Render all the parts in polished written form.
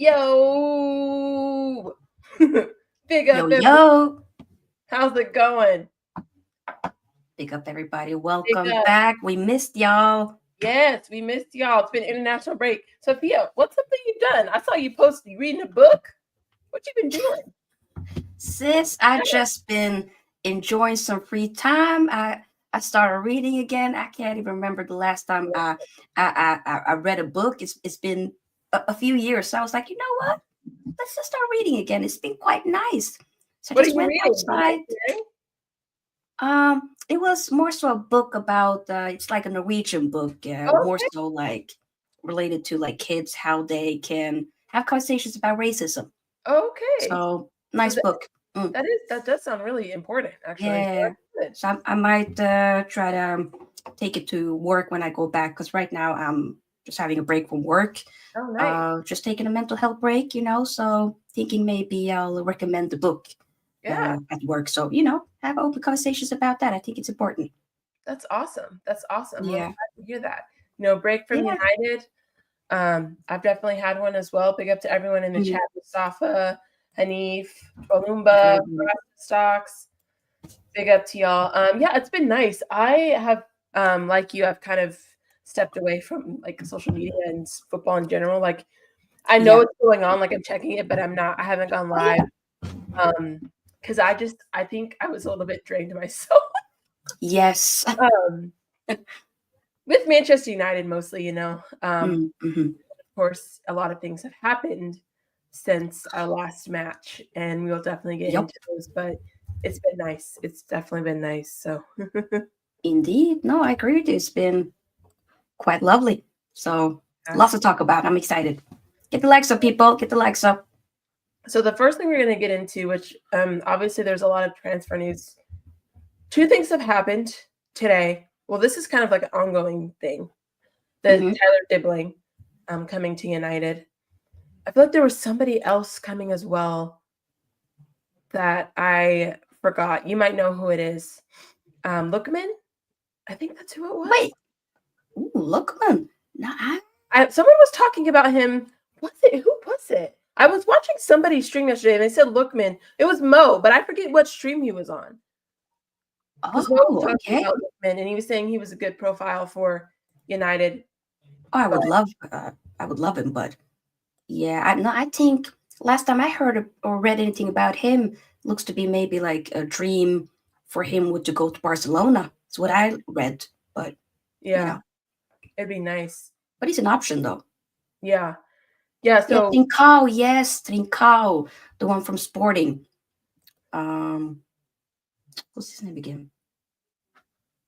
Yo, big Yo, up, yo. how's it going? Big up, everybody. Big Welcome up. back. We missed y'all. Yes, we missed y'all. It's been international break. Sophia, what's something you've done? I saw you post you reading a book. What you been doing? Sis, I just been enjoying some free time. I started reading again. I can't even remember the last time I read a book. It's been a few years. So I was like, you know what? Let's just start reading again. It's been quite nice. So I What are just you went reading? outside. It was more so a book about it's like a Norwegian book, more Okay. so like related to like kids, how they can have conversations about racism. Okay. So So nice book. that does sound really important, actually. So Yeah. that's good. So I might try to take it to work when I go back because right now I'm just having a break from work. Oh, nice. Just taking a mental health break, So thinking maybe I'll recommend the book Yeah, at work. So have open conversations about that. I think it's important. that's awesome. That's awesome. Well, I'm Yeah. glad to hear that. Break from Yeah. United. I've definitely had one as well. Big up to everyone in the Mhm. chat: Mustafa, Hanif, Balumba, Mhm. Stocks. Big up to y'all. Yeah, it's been nice. I have, like you, I've kind of stepped away from like social media and football in general. Like, I know Yeah. what's going on. Like, I'm checking it, but I haven't gone Oh live. yeah. Because I think I was a little bit drained myself. Yes. um, with Manchester United mostly. Mm-hmm. Of course, a lot of things have happened since our last match, and we'll definitely get Yep. into those. But it's been nice. It's definitely been nice. So, Indeed. No, I agree with you. It's been quite lovely. So lots to talk about. I'm excited. Get the likes up, people. Get the likes up. so the first thing we're going to get into, which obviously there's a lot of transfer news. Two things have happened today. Well, this is kind of like an ongoing thing. The Mm-hmm. Tyler Dibbling coming to United. I feel like there was somebody else coming as well that I forgot. You might know who it is. Lookman? I think that's who it was. Wait. Ooh, Lookman. No, Someone was talking about him. Was it? Who was it? I was watching somebody's stream yesterday and they said Lookman. It was Mo, but I forget what stream he was on. Because Mo was talking okay. about Lookman and he was saying he was a good profile for United. Oh, I But would love. I would love him, but yeah, I no. I think last time I heard or read anything about him, looks to be maybe like a dream for him would to go to Barcelona. That's what I read, but yeah, it'd be nice. but he's an option though. Yeah. Yeah. Yeah, So Trincao, yes, Trincao, the one from Sporting. Um, what's his name again?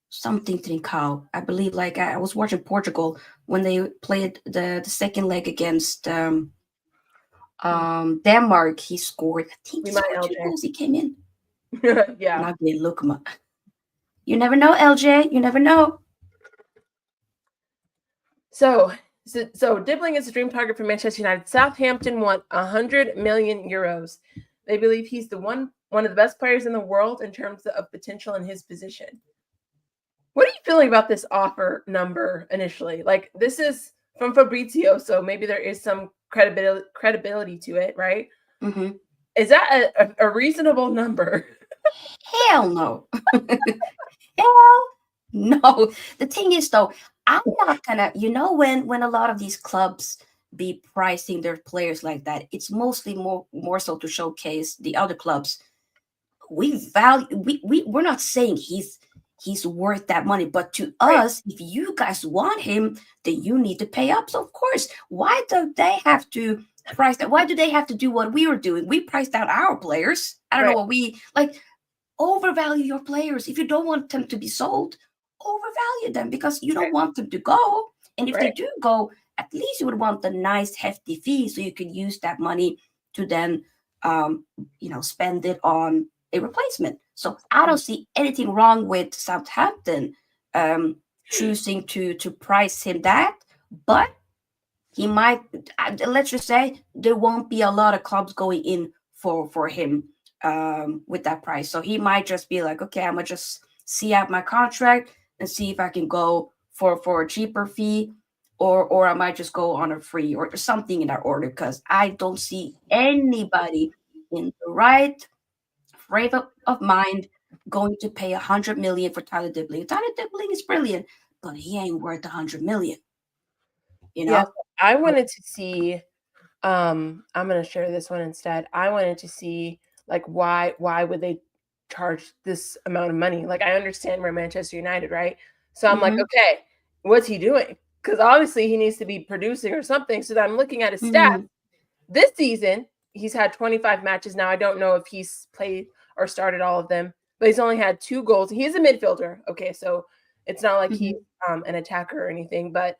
Something Trincao. I believe. Like I was watching Portugal when they played the second leg against Denmark. He scored. I think we he might scored two LJ. goals. He came in. Yeah. Not being look. You never know, LJ. You never know. So Dibbling is a dream target for Manchester United. Southampton want 100 million euros. They believe he's one of the best players in the world in terms of potential in his position. What are you feeling about this offer number initially? Like, this is from Fabrizio, so maybe there is some credibility to it, right? Mm-hmm. Is that a reasonable number? Hell no. Hell no. The thing is though, I'm not gonna, when a lot of these clubs be pricing their players like that, it's mostly more so to showcase the other clubs. We're not saying he's worth that money, but to Right, us, if you guys want him, then you need to pay up. So of course, why do they have to price that? Why do they have to do what we were doing? We priced out our players. I don't know right, what we like. Overvalue your players. If you don't want them to be sold, overvalue them because you don't right, want them to go. And if they right. do go, at least you would want the nice hefty fee so you can use that money to then spend it on a replacement. So I don't see anything wrong with Southampton choosing to price him that, but he might. Let's just say there won't be a lot of clubs going in for him with that price. So he might just be like, okay, I'm gonna just see out my contract and see if I can go for a cheaper fee, or I might just go on a free or something in that order because I don't see anybody in the right frame of mind going to pay 100 million for Tyler Dibbling. Tyler Dibbling is brilliant, but he ain't worth 100 million. You Yes, know? I wanted to see. I'm gonna share this one instead. I wanted to see like why would they charge this amount of money? Like I understand we're Manchester United, right? So I'm like, Mm-hmm. okay, what's he doing? Because obviously he needs to be producing or something. So that I'm looking at his stats. Mm-hmm. This season, he's had 25 matches. Now I don't know if he's played or started all of them, but he's only had 2 goals. He's a midfielder. Okay, so it's not like he's an attacker or anything, but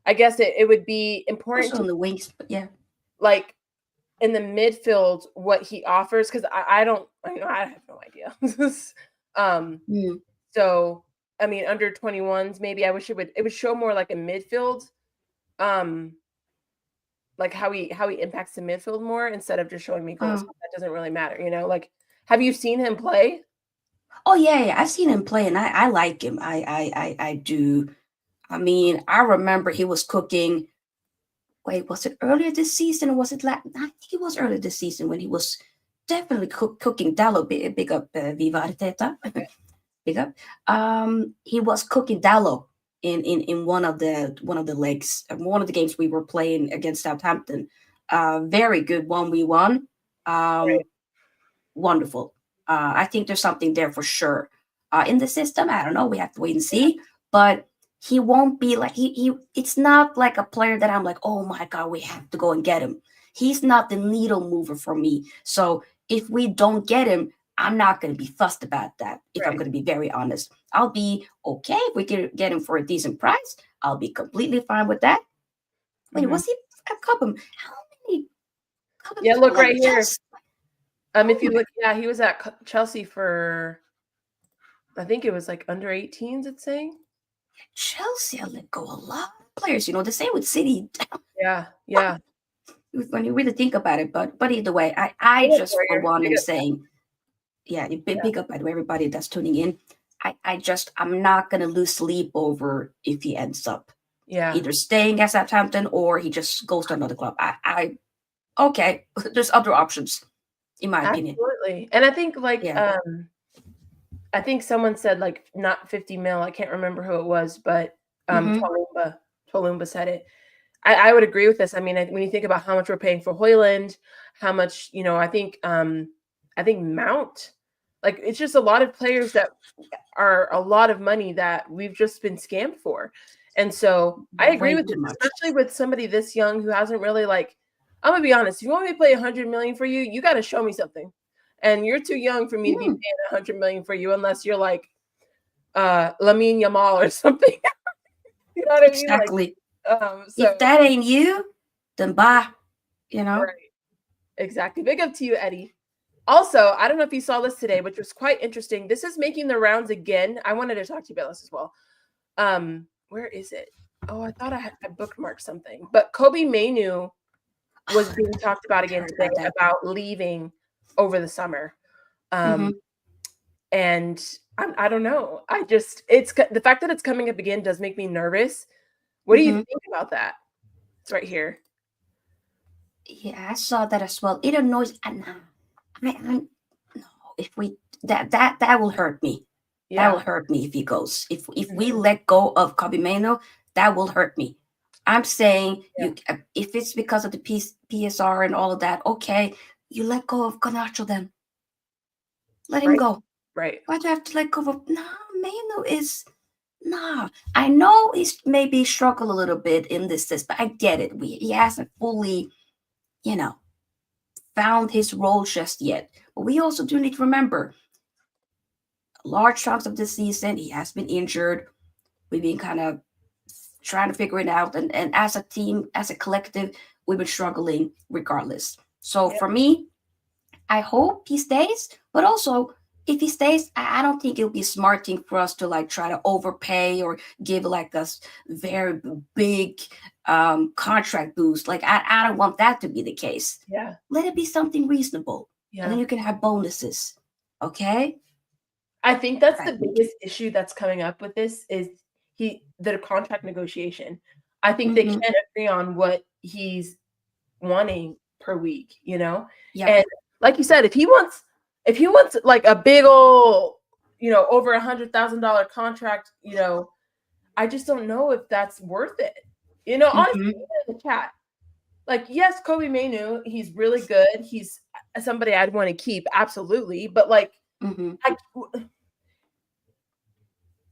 I guess it would be important Also to on the wings, but yeah. like in the midfield what he offers because I don't I have no idea. Mm. So I mean under 21s maybe I wish it would show more like a midfield um like how he impacts the midfield more instead of just showing me goals. Oh. That doesn't really matter, you know? Like have you seen him play? Oh yeah, I've seen him play, and I like him. I do. I mean, I remember he was cooking. Wait, was it earlier this season or was it last? I think it was earlier this season when he was definitely cooking Dallo. Big up, Viva Arteta. Okay. Big up. He was cooking Dallo in one of the legs, one of the games we were playing against Southampton. Very good 1v1. Right. Wonderful. I think there's something there for sure. In the system, I don't know. We have to wait and Yeah. see. But he won't be like he. It's not like a player that I'm like, oh my god, we have to go and get him. He's not the needle mover for me. So if we don't get him, I'm not going to be fussed about that. If I'm Right. going to be very honest, I'll be okay if we can get him for a decent price. I'll be completely fine with that. Wait, Mhm. was he a Cobham? How many Cobham Yeah, look people right at here. Chelsea? Oh If you my look, yeah, he was at Chelsea for I think it was like under 18s, it's saying. Chelsea let go a lot of players. The same with City. Yeah, yeah. When you really think about it, but either way, I Big up just for Warrior. one Big am up. saying, yeah, Yeah. big up by the way, everybody that's tuning in. I'm not gonna lose sleep over if he ends up Yeah. either staying at Southampton or he just goes to another club. I okay, there's other options, in my opinion. Absolutely. And I think like Yeah. I think someone said like not 50 mil. I can't remember who it was, but Mm-hmm. Tolumba said it. I would agree with this. I mean, when you think about how much we're paying for Hoyland, how much, I think Mount, like it's just a lot of players that are a lot of money that we've just been scammed for. And so I agree Way with too this, much. especially with somebody this young who hasn't really like, I'm gonna be honest, if you want me to play 100 million for you, you got to show me something. And you're too young for me to be Mm, paying 100 million for you unless you're like Lamine Yamal or something. You know what I mean? Like, exactly. so If that ain't you, then bye. right, exactly. Big up to you, Eddie. Also, I don't know if you saw this today, which was quite interesting. This is making the rounds again. I wanted to talk to you about this as well. Where is it? Oh, I thought I bookmarked something. But Kobe Mainu was being talked about again Heard today about that. about leaving over the summer. Um, Mm-hmm. and I don't know. It's the fact that it's coming up again does make me nervous. What do you Mm-hmm. think about that? It's right here. Yeah, I saw that as well. It annoys. No, if we that will hurt me. That will Yeah. hurt me if he goes. If we Mhm. let go of Cabimeno, that will hurt me. I'm saying Yeah. if it's because of the PSR and all of that, okay, you let go of Canacho then. Let him Right. go. Right. Why do I have to let go of? Nah, Meno is nah. I know he's maybe struggled a little bit in this system. I get it. He hasn't fully, you know, found his role just yet. But we also do need to remember large chunks of this season, he has been injured. We've been kind of trying to figure it out. And as a team, as a collective, we've been struggling regardless. So Yeah. for me, I hope he stays. But also, if he stays, I don't think it'll be a smart thing for us to like try to overpay or give like a very big contract boost. Like I don't want that to be the case. Yeah. Let it be something reasonable. And then Yeah. you can have bonuses. Okay? I think that's I the think. biggest issue that's coming up with this is the contract negotiation. I think they can't agree on what he's wanting per week, you know? Yeah. And like you said, if he wants like a big old, you know, over $100,000 contract, you know, I just don't know if that's worth it. You know, honestly, even in the chat, like, yes, Kobe Mainu, he's really good. He's somebody I'd want to keep, absolutely. But like,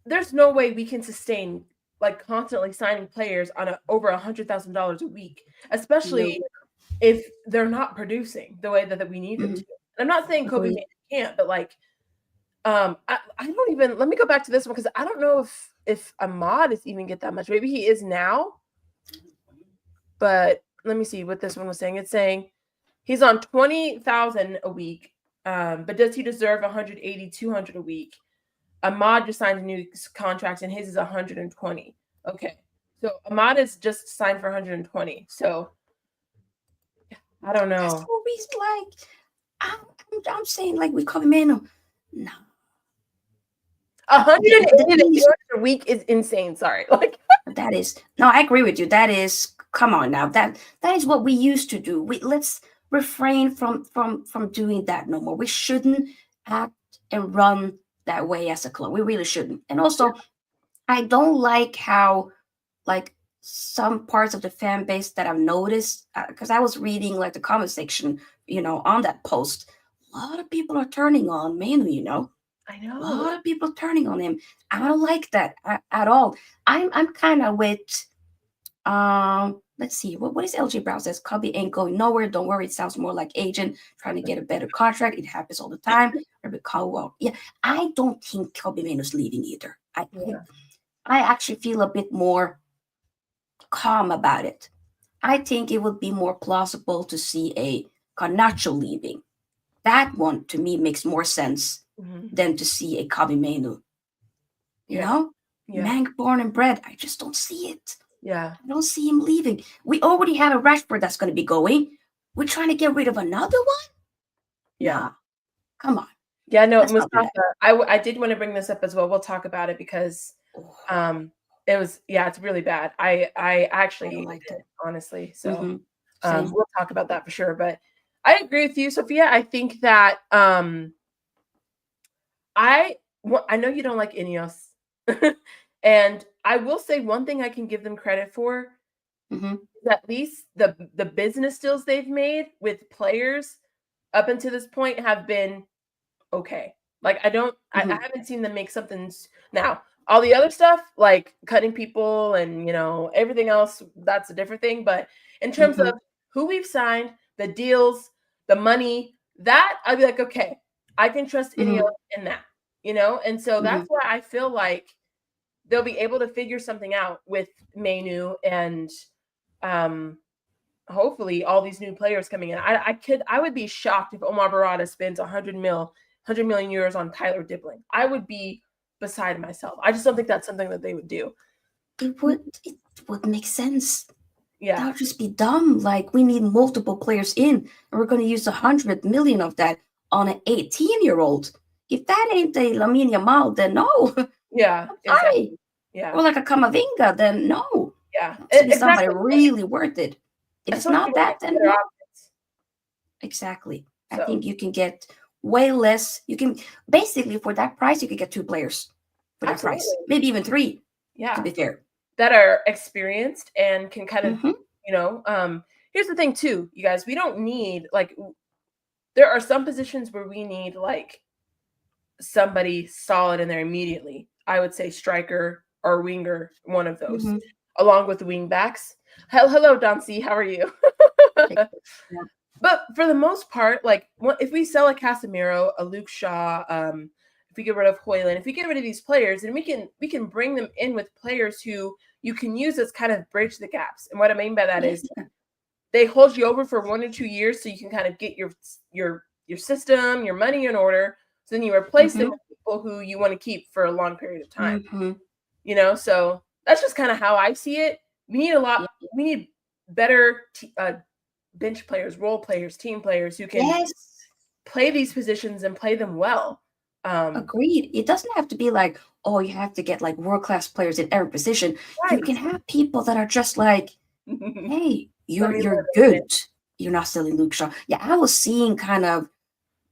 there's no way we can sustain like constantly signing players on over $100,000 a week, especially if they're not producing the way that we need them to. And I'm not saying Kobe Mainu can't, but like, I don't even. Let me go back to this one because I don't know if Ahmad is even get that much. Maybe he is now, but let me see what this one was saying. It's saying he's on 20,000 a week, but does he deserve 180, 200 a week? Ahmad just signed a new contract and his is 120. Okay, so Ahmad is just signed for 120. So I don't know. That's always like I'm saying like with Kobe Mainu, no. 180 a week is insane. Sorry, like that is no. I agree with you. That is come on now. That is what we used to do. Let's refrain from doing that no more. We shouldn't act and run that way as a club. We really shouldn't. And also, I don't like how like some parts of the fan base that I've noticed because I was reading like the comment section, you know, on that post. A lot of people are turning on Manu, you know. I know a lot of people turning on him. I don't like that at all. I'm kind of with let's see what is LG Brown says. Kobe ain't going nowhere. Don't worry. It sounds more like agent trying to get a better contract. It happens all the time. Yeah, I don't think Kobe Manu's leaving either. I actually feel a bit more calm about it. I think it would be more plausible to see a Garnacho leaving. That one to me makes more sense than to see a Kobe Mainu. You know? Man born and bred. I just don't see it. Yeah. I don't see him leaving. We already have a Rashford that's going to be going. We're trying to get rid of another one? Yeah. Nah. Come on. Yeah, no, Mustafa, I did want to bring this up as well. We'll talk about it because it was, it's really bad. I actually liked it, honestly. So we'll talk about that for sure. But I agree with you, Sophia. I think that I know you don't like Ineos. And I will say one thing I can give them credit for is at least the business deals they've made with players up until this point have been okay. Like I haven't seen them make something now. All the other stuff, like cutting people and you know everything else, that's a different thing. But in terms of who we've signed, the deals, the money, that I'd be like, okay, I can trust Ineos in that, you know. And so that's why I feel like they'll be able to figure something out with Mainu and hopefully all these new players coming in. I would be shocked if Omar Barada spends 100 million euros on Tyler Dibling. I would be beside myself. I just don't think that's something that they would do. It would make sense. Yeah. That would just be dumb. Like we need multiple players in, and we're going to use 100 million of that on an 18-year-old. If that ain't a Lamine Yamal, then no. Yeah. Sorry. Yeah. Or like a Camavinga, then no. Yeah. It's somebody really worth it. If it's not that, then no. Exactly. So. I think you can get way less. You can basically for that price, you can get 2 players for that price, maybe even 3. Yeah, to be fair, that are experienced and can kind of, you know. Here's the thing, too, you guys. We don't need like. There are some positions where we need like somebody solid in there immediately. I would say striker or winger, one of those, along with the wing backs. Hello, Don C. How are you? But for the most part, like if we sell a Casemiro, a Luke Shaw, if we get rid of Hoyland, if we get rid of these players, then we can bring them in with players who you can use as kind of bridge the gaps. And what I mean by that is they hold you over for 1 or 2 years so you can kind of get your system, your money in order. So then you replace them with people who you want to keep for a long period of time. You know, so that's just kind of how I see it. We need we need better bench players, role players, team players who can play these positions and play them well. Agreed. It doesn't have to be like, oh, you have to get like world-class players in every position. You Right. can have people that are just like, hey, Let me you're live good. You're not selling Luke Shaw. Yeah, I was seeing kind of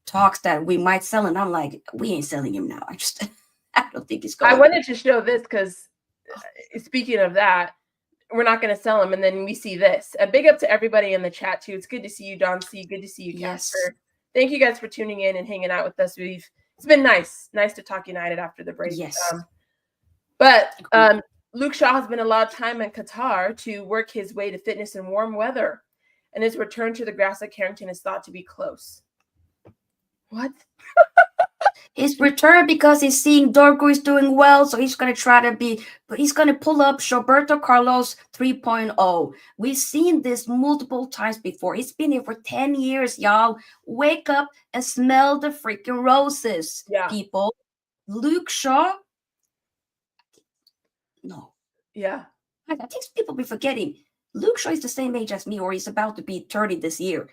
talks that we might sell, and I'm like, we ain't selling him now. I don't think he's I going. wanted to show this because speaking of that, we're not going to sell him, and then we see this. A big up to everybody in the chat too. It's good to see you, Don C. Good to see you, Yes. Casper. Thank you guys for tuning in and hanging out with us. It's been nice to talk United after the break. Yes. But Luke Shaw has been allowed time in Qatar to work his way to fitness in warm weather, and his return to the grass at Carrington is thought to be close. What? His return because he's seeing Dorgo is doing well, so he's going to try to but he's going to pull up Roberto Carlos 3.0. We've seen this multiple times before. He's been here for 10 years, y'all. Wake up and smell the freaking roses, people. Luke Shaw? No. Yeah. I think people be forgetting. Luke Shaw is the same age as me, or he's about to be 30 this year.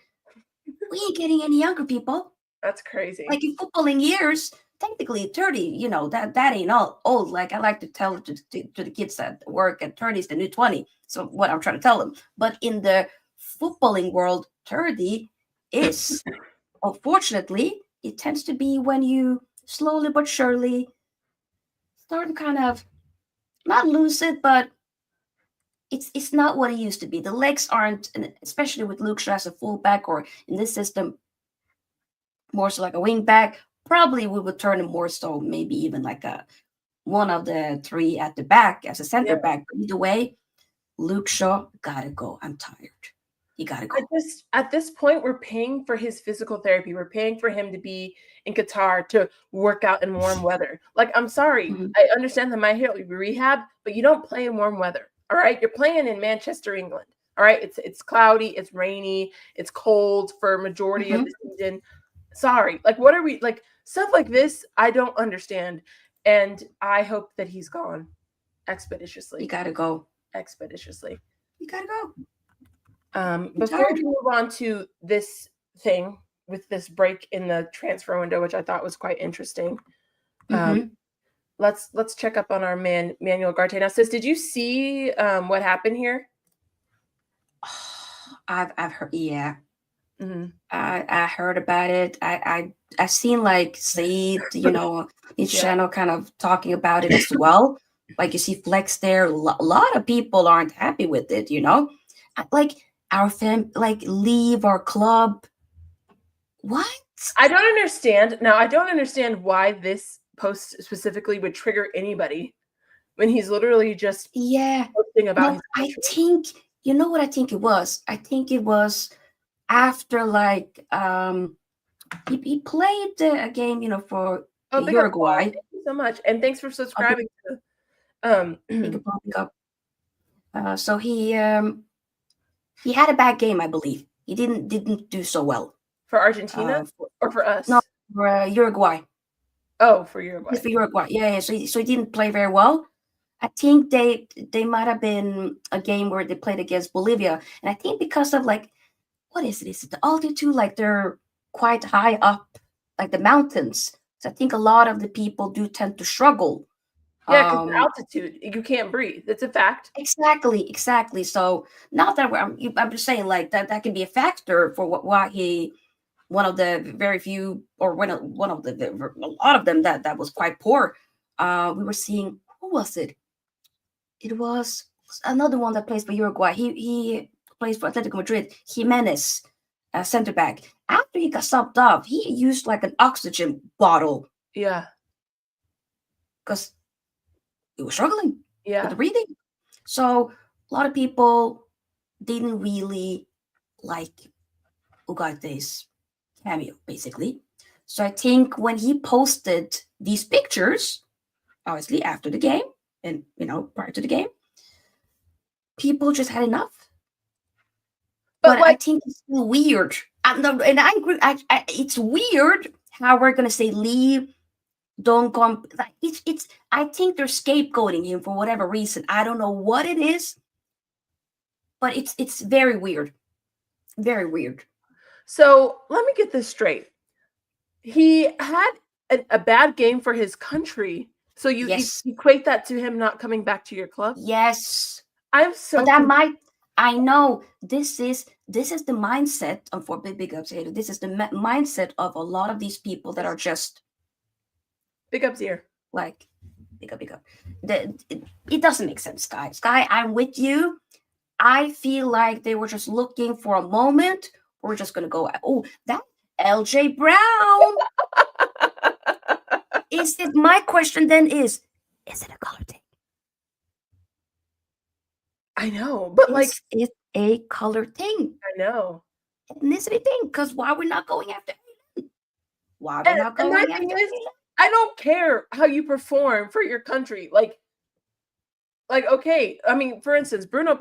We ain't getting any younger, people. That's crazy. Like in footballing years, technically 30, that ain't all old. Like I like to tell to the kids that work at 30 is the new 20. So what I'm trying to tell them. But in the footballing world, 30 is, unfortunately, it tends to be when you slowly but surely start to kind of not lose it, but it's not what it used to be. The legs aren't, especially with Luke Shaw as a fullback, or in this system, more so like a wing back. Probably we would turn him more so maybe even like one of the three at the back as a center back. But either way, Luke Shaw gotta go. I'm tired. You gotta go. At this point, we're paying for his physical therapy. We're paying for him to be in Qatar to work out in warm weather. Like, I'm sorry. I understand that my hair rehab, but you don't play in warm weather. All right. You're playing in Manchester, England. All right. It's cloudy, it's rainy, it's cold for a majority of the season. Sorry. Like, what are we like? Stuff like this, I don't understand. And I hope that he's gone expeditiously. You gotta go. Expeditiously. You gotta go. Before we move on to this thing with this break in the transfer window, which I thought was quite interesting, let's check up on our man Manuel Ugarte. Now, sis, did you see what happened here? I've heard, yeah. I heard about it. I seen like Said, his channel kind of talking about it as well. Like you see Flex there. A lot of people aren't happy with it. Like our like leave our club. What? I don't understand. Now I don't understand why this post specifically would trigger anybody when he's literally just posting about. I think what I think it was. I think it was after like he played a game for Uruguay. Thank you so much, and thanks for subscribing so he had a bad game, I believe. He didn't do so well for Argentina or for us. No, for Uruguay. Oh, for Uruguay. For Uruguay, yeah. So he didn't play very well. I think they might have been a game where they played against Bolivia, and I think because of like, what is it? Is it the altitude? Like they're quite high up, like the mountains. So I think a lot of the people do tend to struggle. Yeah, because altitude, you can't breathe. It's a fact. Exactly. So not that I'm just saying like that can be a factor for why he, one of the very few, or one of a lot of them that was quite poor. We were seeing, who was it? It was another one that plays for Uruguay. He plays for Atletico Madrid. Jimenez, center back. After he got subbed off, he used like an oxygen bottle. Yeah. Because he was struggling with the breathing. So a lot of people didn't really like Ugarte's cameo, basically. So I think when he posted these pictures, obviously after the game and prior to the game, people just had enough. But I think it's still weird. And I agree. It's weird how we're gonna say leave. Don't come. It's. I think they're scapegoating him for whatever reason. I don't know what it is, but it's very weird. Very weird. So let me get this straight. He had a bad game for his country. So you equate that to him not coming back to your club? Yes. I'm so But that might, I know this is the mindset of, for big ups here. This is the mindset of a lot of these people that are just big ups here. Like, big up. It doesn't make sense, guys. Sky, I'm with you. I feel like they were just looking for a moment. We're just gonna go. Oh, that LJ Brown. Is it? My question then is it a color thing? I know, but is it a color thing? I know. Ethnicity thing, because why we're not going after Hayden? Why we're not going after Hayden? I don't care how you perform for your country. Like, okay, I mean, for instance, Bruno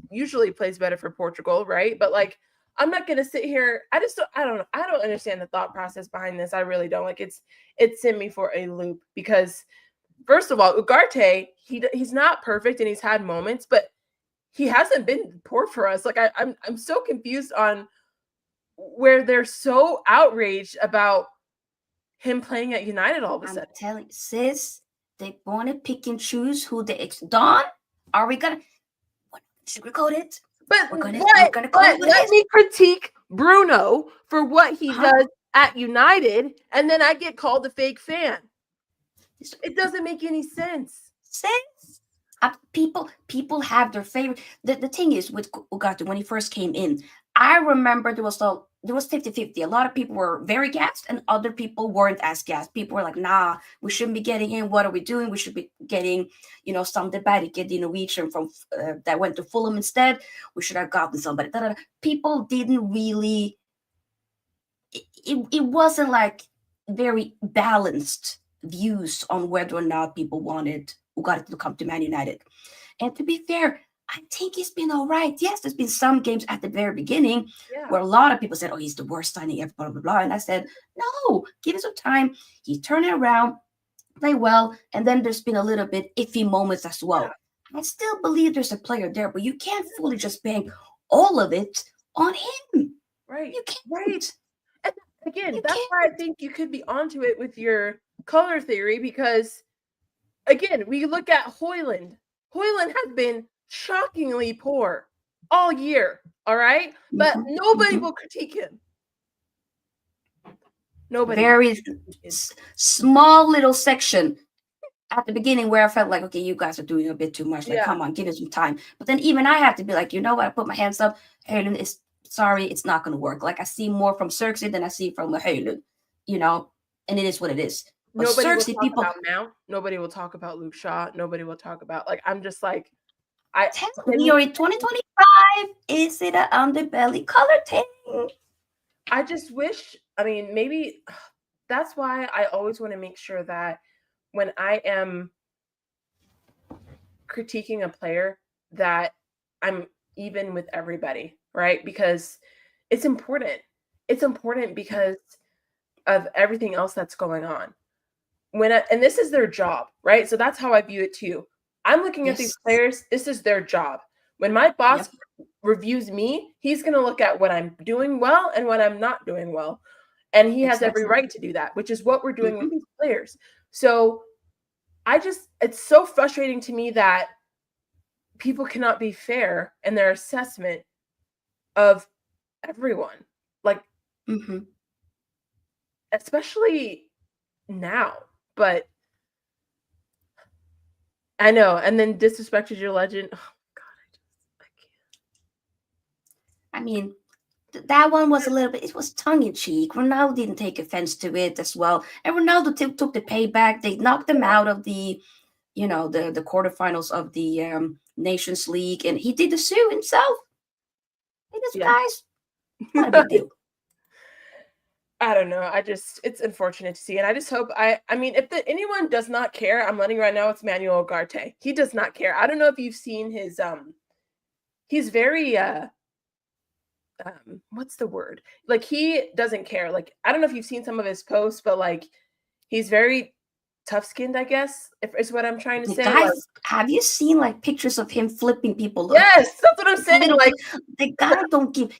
usually plays better for Portugal, right? But like, I'm not gonna sit here. I don't understand the thought process behind this. I really don't. Like, it sent me for a loop because, first of all, Ugarte, he's not perfect and he's had moments, but he hasn't been poor for us. Like, I'm so confused on where they're so outraged about him playing at United all of a sudden. I'm telling you, sis, they want to pick and choose who they Dawn, are we gonna sugarcoat it? But let me critique Bruno for what he does at United, and then I get called a fake fan. It doesn't make any sense. People have their favorite. The thing is with Ugarte, when he first came in, I remember there was 50-50. A lot of people were very gassed and other people weren't as gassed. People were like, nah, we shouldn't be getting in. What are we doing? We should be getting, some debate, get the Norwegian from that went to Fulham instead. We should have gotten somebody. People didn't really, it wasn't like very balanced views on whether or not people wanted Ugarte to come to Man United. And to be fair, I think he's been all right. Yes, there's been some games at the very beginning where a lot of people said, oh, he's the worst signing ever, blah, blah, blah. And I said, no, give it some time. He turned it around, play well. And then there's been a little bit iffy moments as well. Yeah. I still believe there's a player there, but you can't fully just bank all of it on him. Right. You can't. Right. And again, that's why I think you could be onto it with your color theory because, again, we look at Højlund. Højlund has been shockingly poor all year, all right? But nobody will critique him. Nobody. Very small little section at the beginning where I felt like, okay, you guys are doing a bit too much. Like, come on, give it some time. But then even I have to be like, you know what? I put my hands up. Højlund is sorry, it's not going to work. Like, I see more from Xerxes than I see from Højlund, and it is what it is. But nobody will talk about Mount. Nobody will talk about Luke Shaw. Nobody will talk about, I'm just like, you're in 2025. Is it an underbelly color thing? I just wish, maybe that's why I always want to make sure that when I am critiquing a player that I'm even with everybody, right? Because it's important. It's important because of everything else that's going on. And this is their job, right? So that's how I view it too. I'm looking at these players. This is their job. When my boss reviews me, he's going to look at what I'm doing well and what I'm not doing well. And he has every right to do that, which is what we're doing with these players. So it's so frustrating to me that people cannot be fair in their assessment of everyone. Like, especially now. But I know, and then disrespected your legend. Oh God, I can't. I mean, that one was a little bit. It was tongue in cheek. Ronaldo didn't take offense to it as well, and Ronaldo took the payback. They knocked them out of the quarterfinals of the Nations League, and he did the sue himself. Guys, not a big deal. I don't know. It's unfortunate to see. And I just hope if anyone does not care, I'm letting you right now, it's Manuel Ugarte. He does not care. I don't know if you've seen his, he's very, what's the word? Like, he doesn't care. Like, I don't know if you've seen some of his posts, but like, he's very tough-skinned, I guess, is what I'm trying to say. Guys, have you seen like pictures of him flipping people up? Yes, that's what I'm saying. Like, the guy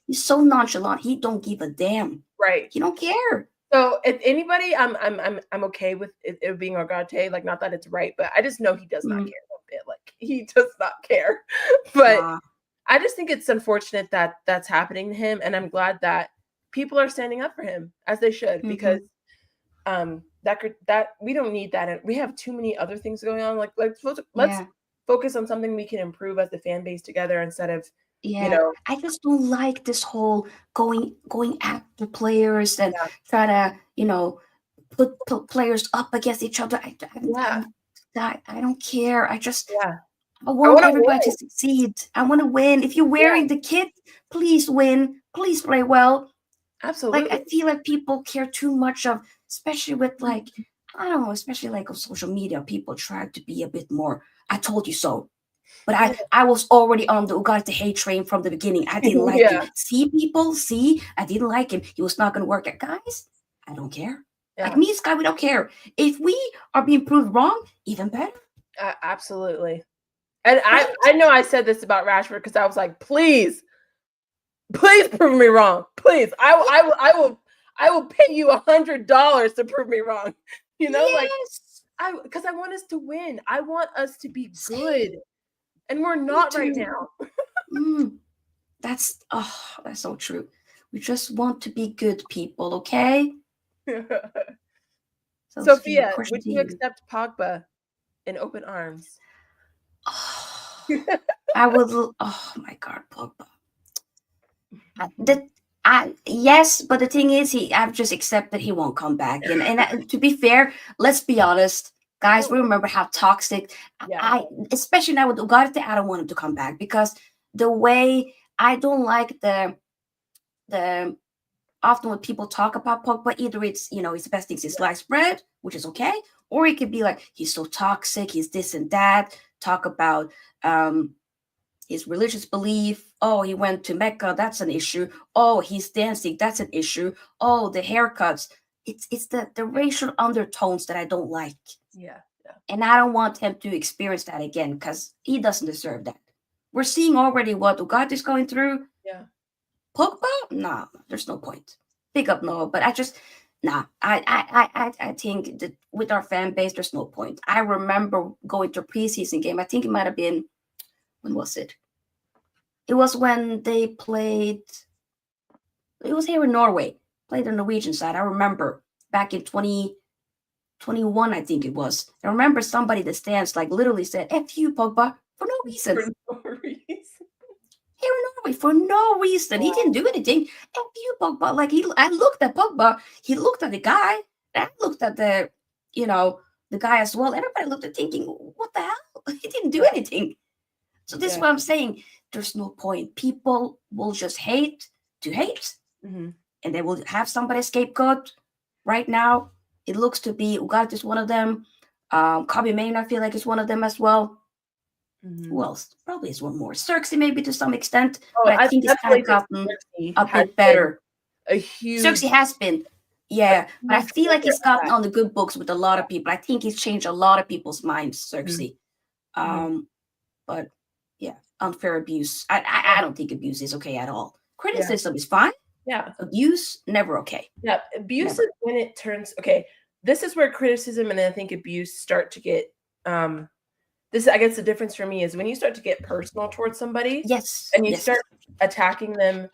he's so nonchalant. He don't give a damn. Right. He don't care. So if anybody, I'm okay with it being Ogate. Like, not that it's right, but I just know he does not Mm, care one bit. Like, he does not care. But nah, I just think it's unfortunate that that's happening to him, and I'm glad that people are standing up for him as they should, because hmm that we don't need that. And we have too many other things going on. Like, let's yeah, focus on something we can improve as the fan base together, instead of, you yeah. know, I just don't like this whole going after players and yeah, try to, put players up against each other. yeah, I don't care. yeah. I I want want to everybody to win. succeed. I want to win. If you're Yeah, wearing the kit, please win. Please play well. Like absolutely. I feel like people care too much of, especially with like, I don't know, especially like on social media, people try to be a bit more. I told you so. But Yeah, I was already on the Ugarte hate train from the beginning. I didn't like him. yeah, See, people, see, I didn't like him. He was not going to work at guys. I don't care. Like yeah. me, Sky, we don't care. If we are being proved wrong, even better. Absolutely. And I Right? I know I said this about Rashford, because I was like, please, please prove me wrong. Please. I will pay you $100 to prove me wrong. Like, Yes. because I want us to win. I want us to be Same. good. And we're Me not right too. now. Mm, that's so true. We just want to be good people, okay? So, Sophia, Sophia, question would to you you. accept Pogba in open arms? I would. Oh my God, Pogba. The yes, but the thing is, I've just accepted he won't come back. And to be fair, let's be honest, guys. We remember how toxic. Yeah. I especially now with Ugarte, I don't want him to come back because the way I don't like the often when people talk about Pogba, either it's his best things is sliced bread, which is okay, or it could be like he's so toxic, he's this and that. Talk about his religious belief. Oh, he went to Mecca, that's an issue. Oh, he's dancing, that's an issue. Oh, the haircuts. It's the racial undertones that I don't like. Yeah. Yeah. And I don't want him to experience that again because he doesn't deserve that. We're seeing already what Ugarte is going through. Yeah. Pogba? Nah, there's no point. Pick up Noah, but I just nah. I think that with our fan base, there's no point. I remember going to a preseason game. I think it might have been, when was it? It was when they played. It was here in Norway. Played the Norwegian side. I remember back in 2021, I think it was. I remember somebody in the stands like literally said, "F you, Pogba," for no reason. For no reason. Here in Norway for no reason. He didn't do anything. F you, Pogba. Like I looked at Pogba. He looked at the guy. And I looked at the guy as well. Everybody looked at thinking, what the hell? He didn't do anything. So this is Yeah. what I'm saying. There's no point. People will just hate to hate, Mm-hmm. and they will have somebody scapegoat. Right now, it looks to be Ugarte is one of them. Kobe Maynard, I feel like is one of them as well. Mm-hmm. Who else? Probably is one more. Xerxes maybe to some extent, Oh, but I I think it's kind definitely of think gotten Cersei a has bit been better. a huge, Xerxes has been, a yeah, but I huge feel like player he's of gotten that. on the good books with a lot of people. I think he's changed a lot of people's minds, Mm-hmm. Xerxes. Mm-hmm. But yeah, unfair abuse. I don't think abuse is okay at all. Yeah. Criticism is fine. Yeah. Abuse, never okay. Yeah. Abuse Never. is when it turns, okay. This is where criticism and I think abuse start to get, this, I guess the difference for me is when you start to get personal towards somebody Yes, and you yes. start attacking them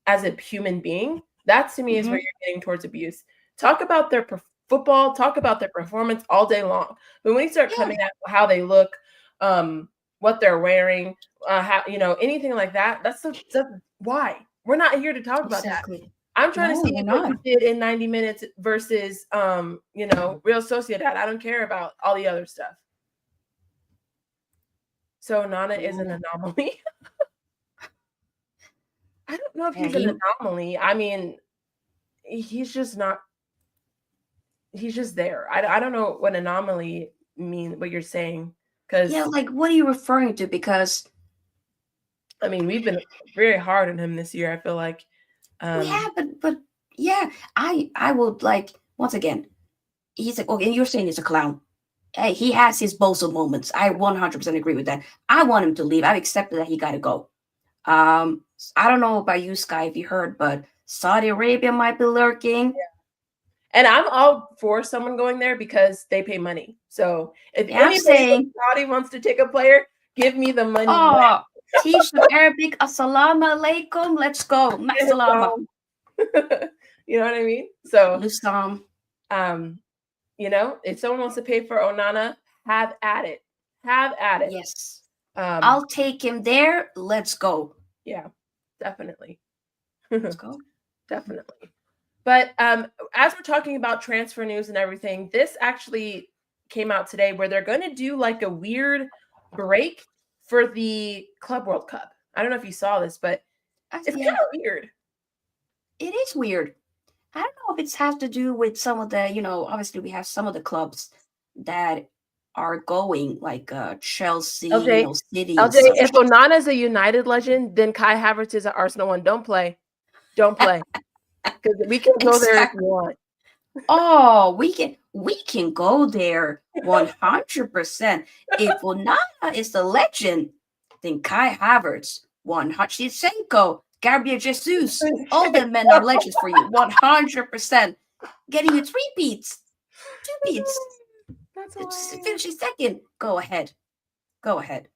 as a human being, that to me is where Mhm. you're getting towards abuse. Talk about their football, talk about their performance all day long. But when you start Yeah, coming at how they look, what they're wearing, how, anything like that, that's why. We're not here to talk about that. exactly. I'm trying to No, see we're what not. you did in 90 minutes versus Real Sociedad. I don't care about all the other stuff. So Nana is an Yeah. anomaly. I don't know if Yeah, he's an anomaly. I mean, he's just not. He's just there. I don't know what anomaly mean. What you're saying, yeah, because like what are you referring to? Because I mean we've been very hard on him this year. I feel like. we have, but yeah, I would like once again. He's like, okay, you're saying he's a clown. Hey, he has his bozo moments. I 100% agree with that. I want him to leave. I've accepted that he got to go. I don't know about you, Sky, if you heard, but Saudi Arabia might be lurking. And I'm all for someone going there because they pay money. So if Yeah, I'm anybody saying, from Saudi wants to take a player, give me the money. oh, teach them Arabic. Assalamu alaikum. Let's go. Masalama. You know what I mean? So, Lusam. you know, if someone wants to pay for Onana, have at it. Have at it. Yes. Um, I'll take him there. Let's go. yeah, definitely. Let's go. Definitely. But as we're talking about transfer news and everything, this actually came out today where they're going to do like a weird break for the Club World Cup. I don't know if you saw this, but it's Yeah. kind of weird. It is weird. I don't know if it has to do with some of the, obviously we have some of the clubs that are going, like Chelsea, LJ, City and LJ, such. if Onana's a United legend, then Kai Havertz is an Arsenal one. Don't play. Don't play. Because we can go there if you want. Oh, we can go there 100%. If Onana is the legend, then Kai Havertz, 100. Zinchenko, Gabriel Jesus, all the men are legends for you, 100%. Getting you 3 beats, 2 beats. That's Finishing second. Go ahead. Go ahead.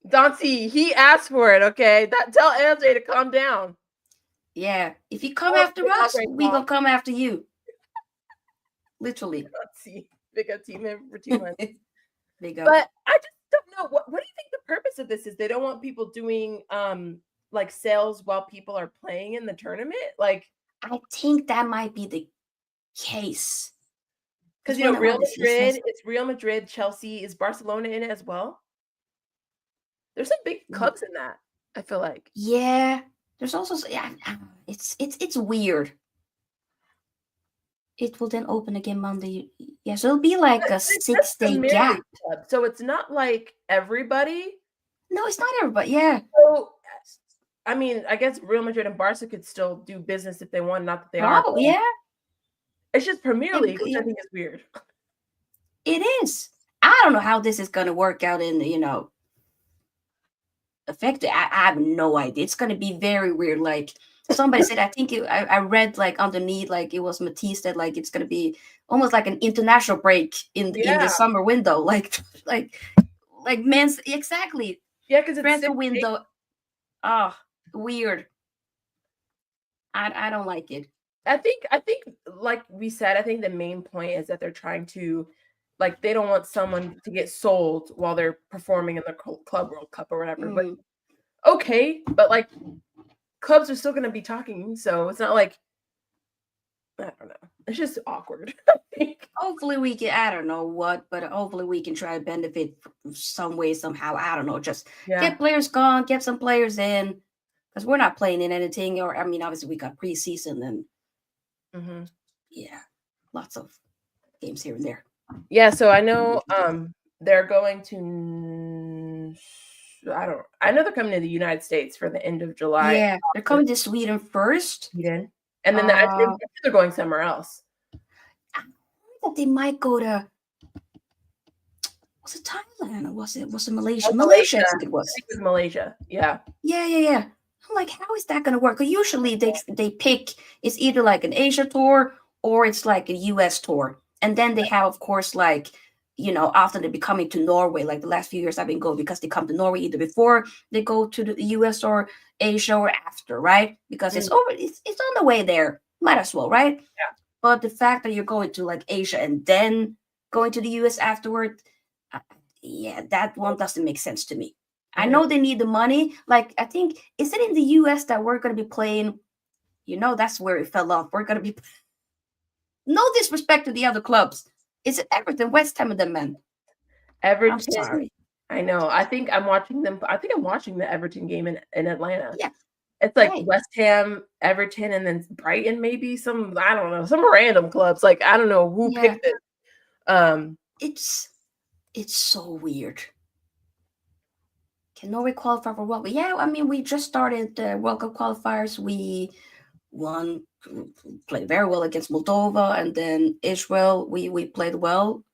Dante, he asked for it, okay? Tell LJ to calm down. Yeah. If you come after us, we gonna come after you. Literally. Big up team member for 2 months. Big up. But I just don't know. What do you think the purpose of this is? They don't want people doing like sales while people are playing in the tournament? Like, I think that might be the case. Because Real Madrid, it's Real Madrid, Chelsea, is Barcelona in it as well? There's some big clubs in that, I feel like. Yeah. There's also it's weird. It will then open again Monday. Yeah, so it'll be like a 6-day gap. Club. So it's not like everybody. No, it's not everybody. Yeah. So I mean, I guess Real Madrid and Barca could still do business if they want, not that they are. Oh, yeah. It's just Premier League, which I think is weird. It is. I don't know how this is going to work out in, effect. I have no idea. It's going to be very weird. Like somebody said, I think I read like underneath, like it was Matisse that like it's going to be almost like an international break in the summer window. Like men's, exactly. Yeah, because it's transfer window. Oh, weird. I don't like it. I think like we said, I think the main point is that they're trying to, like, they don't want someone to get sold while they're performing in the Club World Cup or whatever. But okay, but like clubs are still going to be talking, so it's not like, I don't know. It's just awkward. I think. Hopefully we can, I don't know what, but hopefully we can try to benefit some way, somehow. I don't know. Just get players gone, get some players in, because we're not playing in anything. Or I mean, obviously we got preseason and lots of games here and there. Yeah, so I know they're going to, I know they're coming to the United States for the end of July. Yeah, they're coming to Sweden first. Sweden. And then they're going somewhere else. I heard that they might go to, was it Thailand or was it Malaysia? Malaysia, I think it was. I think it was Malaysia. Yeah. Yeah. I'm like, how is that going to work? Because usually they pick, it's either like an Asia tour or it's like a US tour. And then they have, of course, like, after they be coming to Norway, like the last few years I've been going because they come to Norway either before they go to the US or Asia or after, right? Because it's on the way there. Might as well, right? Yeah. But the fact that you're going to like Asia and then going to the US afterward, that one doesn't make sense to me. I know they need the money. Like, I think, is it in the US that we're going to be playing? That's where it fell off. We're going to be, no disrespect to the other clubs. Is it Everton, West Ham, and the men? Everton. I'm sorry. I know. I think I'm watching them. I think I'm watching the Everton game in Atlanta. Yeah. It's like West Ham, Everton, and then Brighton, maybe some, I don't know, some random clubs. Like, I don't know who picked it. It's so weird. Can Norway qualify for World Cup? Yeah, I mean, we just started the World Cup qualifiers. We played very well against Moldova, and then Israel. We played well,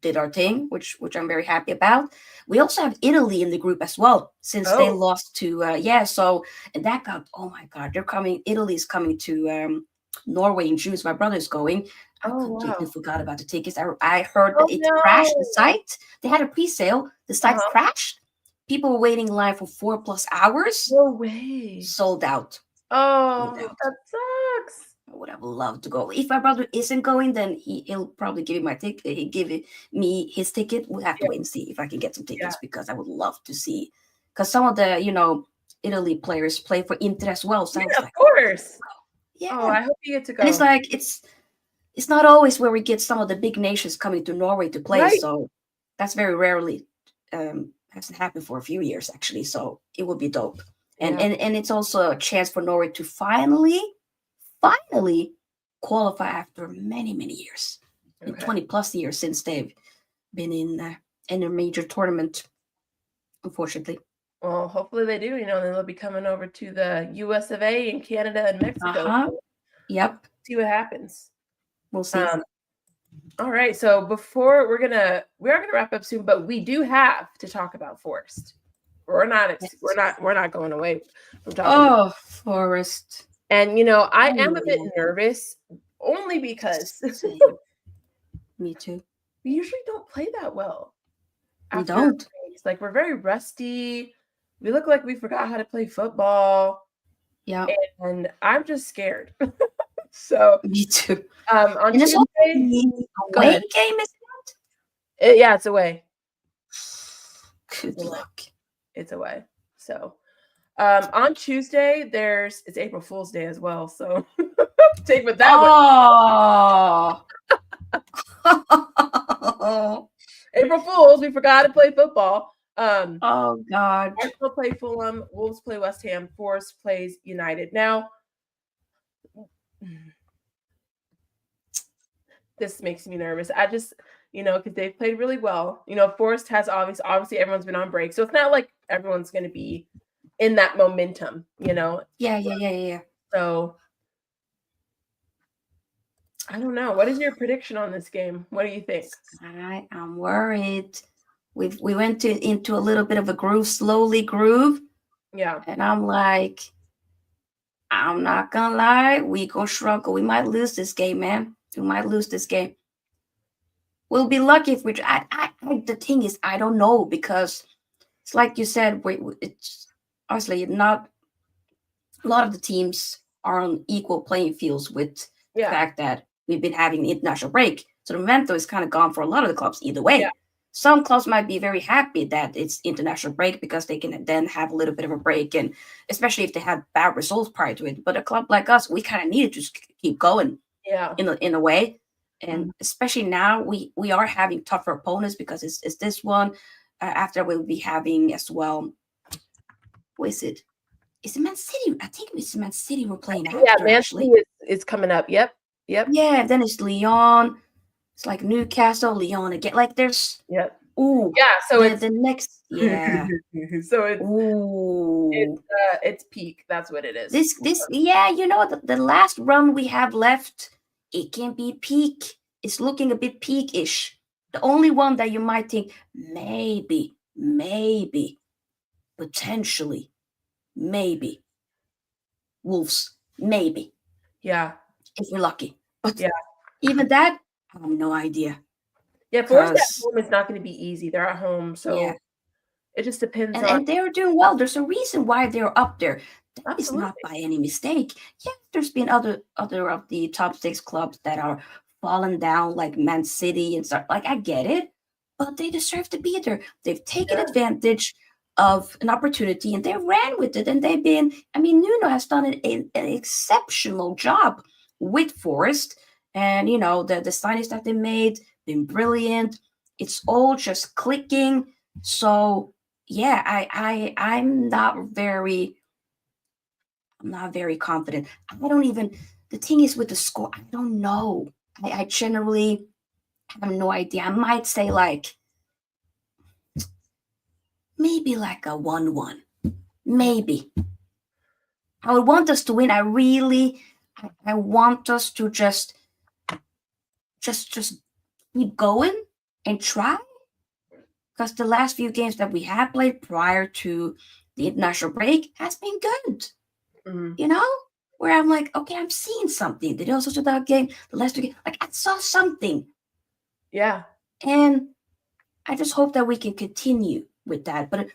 did our thing, which I'm very happy about. We also have Italy in the group as well, since they lost to so, and that got, oh my God, they're coming. Italy's coming to Norway in June. So my brother's going. I Oh completely wow. forgot about the tickets. I heard Oh that it crashed the no. site. They had a pre-sale. The site Uh-huh. crashed. People were waiting in line for 4+ hours. No way. Sold out. Sold Oh, out. that sucks. I would have loved to go. If my brother isn't going, then he'll probably give me my ticket. Me his ticket. We'll have to Yeah, wait and see if I can get some yeah. tickets because I would love to see. Because some of the Italy players play for Inter as well. So I Yeah, was of like, course. yeah. Oh, I hope you get to And it's go. like it's not always where we get some of the big nations coming to Norway to play. Right. So that's very rarely hasn't happened for a few years actually. So it would be dope. And Yeah. and it's also a chance for Norway to finally qualify after many, many years. Okay. 20 plus years since they've been in a major tournament, unfortunately. Well, hopefully they do, and then they'll be coming over to the US of A and Canada and Mexico. Uh-huh. So Yep. see what happens. We'll see. All right. So before we are gonna wrap up soon, but we do have to talk about Forest. We're not Yes. we're not going away from talking about Oh, Forest. And I Oh, am a bit no. nervous only because Same. Me too. we usually don't play that well. We After don't. games. Like we're very rusty. We look like we forgot how to play football. Yeah. And I'm just scared. So Me too. on And it's also Tuesday, the go away ahead. game, is Yeah, it's away. Good luck. It's away. So on Tuesday, it's April Fool's Day as well. So take with that one. Oh. April Fools, we forgot to play football. Oh God. Arsenal play Fulham, Wolves play West Ham, Forest plays United. Now, this makes me nervous. I just, because they've played really well. Forest has obviously everyone's been on break, so it's not like everyone's going to be in that momentum. Yeah. So I don't know. What is your prediction on this game? What do you think? I am worried. We went into a little bit of a slowly groove. Yeah. And I'm like, I'm not gonna lie, we gonna struggle. We might lose this game, man. We might lose this game. We'll be lucky if the thing is, I don't know, because it's like you said, it's honestly not a lot of the teams are on equal playing fields with the fact that we've been having the international break. So the momentum is kind of gone for a lot of the clubs either way. Yeah. Some clubs might be very happy that it's international break because they can then have a little bit of a break, and especially if they had bad results prior to it. But a club like us, we kind of needed to keep going. Yeah. In a way, and especially now we are having tougher opponents because it's this one. After we'll be having as well. What is it? Is it Man City? I think it's Man City we're playing after. Yeah, Man actually. City is coming up. Yep. Yeah, then it's Lyon. It's like Newcastle, Lyon again. Like there's. Yep. Ooh. Yeah. So it's the next. Yeah. So it's. Ooh. It's peak. That's what it is. This yeah. The last run we have left, it can be peak. It's looking a bit peak-ish. The only one that you might think maybe, potentially, maybe Wolves, maybe. Yeah. If we're lucky. But even that, I have no idea. Yeah, Forest at home is not going to be easy. They're at home, so it just depends on. And they're doing well. There's a reason why they're up there. That is not by any mistake. Yeah, there's been other of the top 6 clubs that are fallen down, like Man City and stuff. Like I get it, but they deserve to be there. They've taken advantage of an opportunity and they ran with it. And they've been. I mean, Nuno has done an exceptional job with Forest, and the signings that they made been brilliant. It's all just clicking. So yeah, I'm not very confident. I don't even. The thing is with the score, I don't know. I generally have no idea. I might say like maybe like a 1-1. Maybe. I would want us to win. I want us to just keep going and try. Because the last few games that we have played prior to the international break has been good. where I'm like, okay, I'm seeing something. Did also show that game, the last 2 games, like I saw something. Yeah. And I just hope that we can continue with that. But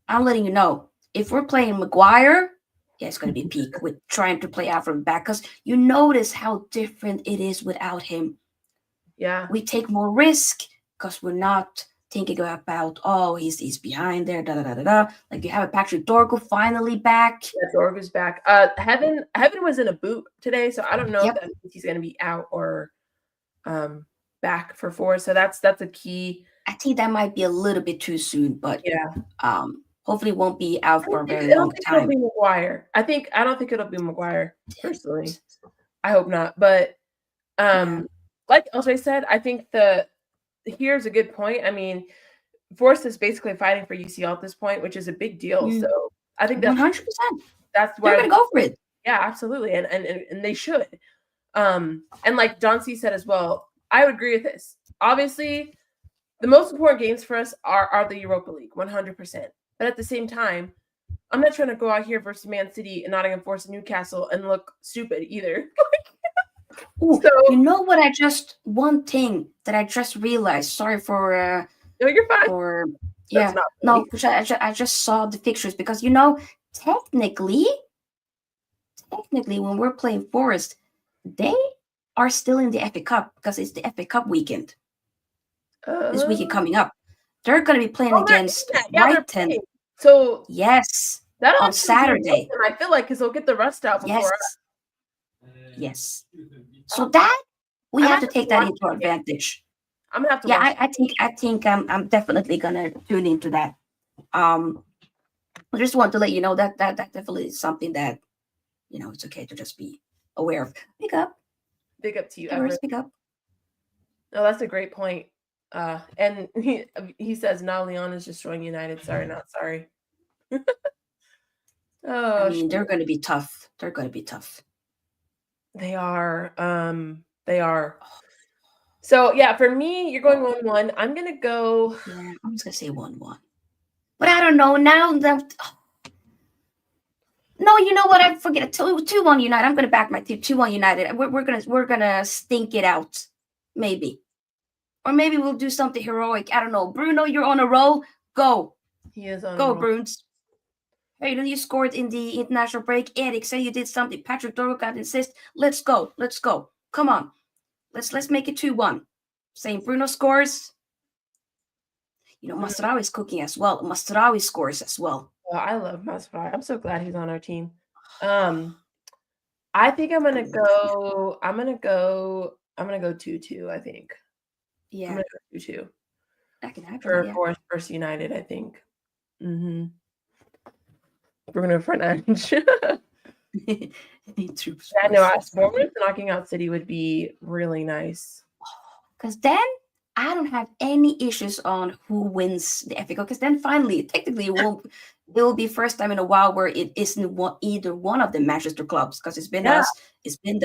I'm letting you know, if we're playing Maguire, yeah, it's going to be peak with trying to play out from back, because you notice how different it is without him. Yeah. We take more risk because we're not thinking about, oh, he's behind there, da da da da da. Like you have a Patrick Dorgo finally back. Yeah, Dorgo's back. Heaven was in a boot today, so I don't know if that means he's going to be out or back for 4. So that's a key. I think that might be a little bit too soon, but hopefully it won't be out for a very long time. It'll be Maguire. I don't think it'll be Maguire personally. I hope not. But like Elsa said, I think here's a good point. I mean, Forrest is basically fighting for UCL at this point, which is a big deal. So I think that's 100%. That's why they're gonna go for it. Yeah, absolutely, and they should. And like John C said as well, I would agree with this. Obviously, the most important games for us are the Europa League, 100%. But at the same time, I'm not trying to go out here versus Man City and Nottingham Forest and Newcastle and look stupid either. Ooh, so, you know what? One thing that I just realized. Sorry for. No, you're fine. No, because I just saw the pictures, because technically, when we're playing Forest, they are still in the FA Cup because it's the FA Cup weekend. This weekend coming up, they're going to be playing against Brighton. So yes, on Saturday. I feel like because they'll get the rust out before us. Yes. So that we have to take that into advantage. I'm gonna have to. Yeah, I think I'm definitely gonna tune into that. I just want to let you know that definitely is something that it's okay to just be aware of. Big up to you, Everest. Big up. No, that's a great point. And he says now Leon is destroying United. Sorry, not sorry. I mean, they're going to be tough. They're going to be tough. They are. They are. So yeah, for me, you're going 1-1. I'm gonna go. Yeah, I'm just gonna say 1-1. But I don't know now. No, you know what? I forget it. 2-1 United. I'm gonna back my team. 2-1 United. We're gonna stink it out, maybe, or maybe we'll do something heroic. I don't know. Bruno, you're on a roll. Go. He is on. Go, Bruns. Hey, then you scored in the international break. Eric said you did something. Patrick Dorgo got assist. Let's go. Let's go. Come on. Let's make it 2-1. Saying Bruno scores. Masraoui is cooking as well. Masraoui scores as well. Oh, I love Masraoui. I'm so glad he's on our team. I think I'm gonna go 2-2, I think. Yeah. I'm gonna go 2-2. That can happen. For Forest versus United, I think. Mm-hmm. We're gonna front edge. I know. Bournemouth knocking out City would be really nice. Because then I don't have any issues on who wins the FA Cup. Because then finally, technically, it will be first time in a while where it isn't either one of the Manchester clubs. Because it's been us, it's been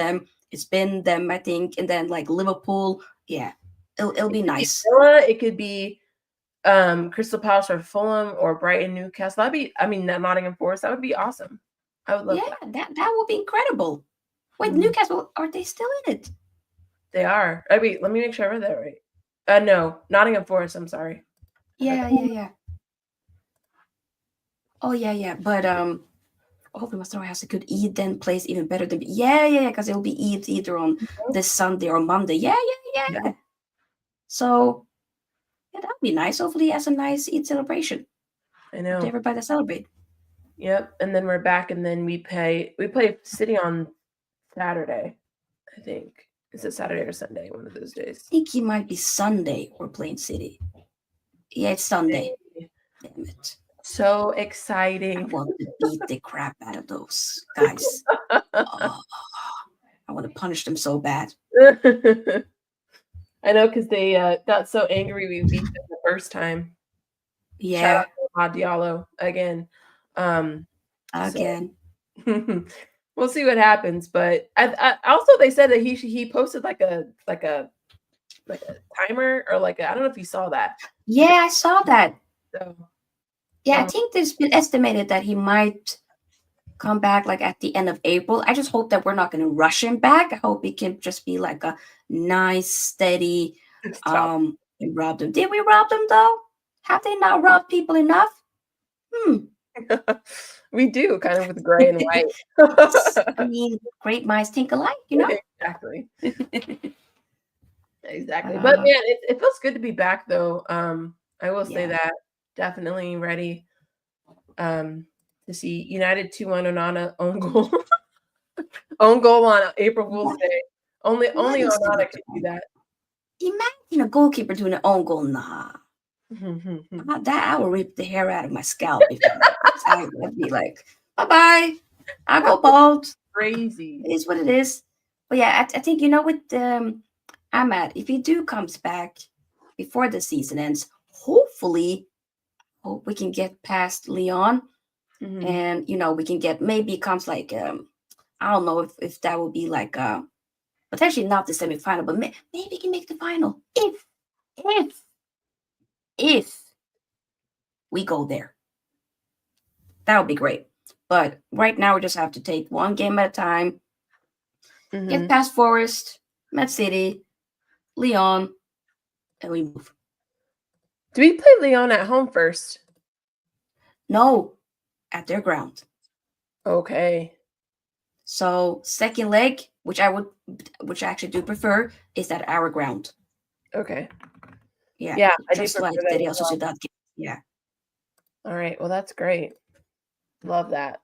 them, I think, and then like Liverpool. Yeah, it'll be nice. It could be Crystal Palace or Fulham or Brighton, Newcastle. Nottingham Forest. That would be awesome. I would love that. That would be incredible. Wait, Newcastle, are they still in it? They are. Let me make sure I read that right. No, Nottingham Forest. I'm sorry. Yeah. Oh yeah. But hopefully Masraoui has a good Eid then plays even better than because it'll be Eid either on this Sunday or Monday. Yeah. So that'd be nice. Hopefully he has a nice Eid celebration. I know. To everybody to celebrate. Yep, and then we're back, and then we play City on Saturday, I think. Is it Saturday or Sunday? One of those days. I think it might be Sunday we're playing City. Yeah, it's Sunday. Damn it. So exciting. I want to beat the crap out of those guys. I want to punish them so bad. I know, because they got so angry we beat them the first time. Yeah. Shout out to Diallo again. Again. So, we'll see what happens, but I also they said that he posted like a timer or I don't know if you saw that. Yeah, I saw that. So yeah, I think there's been estimated that he might come back like at the end of April. I just hope that we're not going to rush him back. I hope it can just be like a nice, steady. Stop. We robbed them. Did we rob them though? Have they not robbed people enough? We do, kind of with gray and white. I mean, great minds think alike, you know? Exactly. Exactly. But Uh, man, it feels good to be back though. I will say yeah. that definitely ready to see United 2-1 Onana own goal. Own goal on April Fool's What, Day. Only what is the Onana could do return? that. Imagine a goalkeeper doing an own goal. Nah. That I will rip the hair out of my scalp if that happens. I'd be like, bye-bye. I'll go bald. Crazy. It is what it is. But yeah, I think with Ahmad, if he comes back before the season ends, hopefully, hope we can get past Leon, and we can get, maybe it comes like I don't know if that will be like potentially not the semifinal, but maybe we can make the final if we go there. That would be great. But right now we just have to take one game at a time. Get past Forest, Man City, Leon, and we move. Do we play Leon at home first? No, at their ground. Okay. So second leg, which I actually do prefer, is at our ground. Okay. Yeah. Yeah, I do just prefer like that the Real as well. Sociedad game. Yeah. All right. Well, that's great. Love that.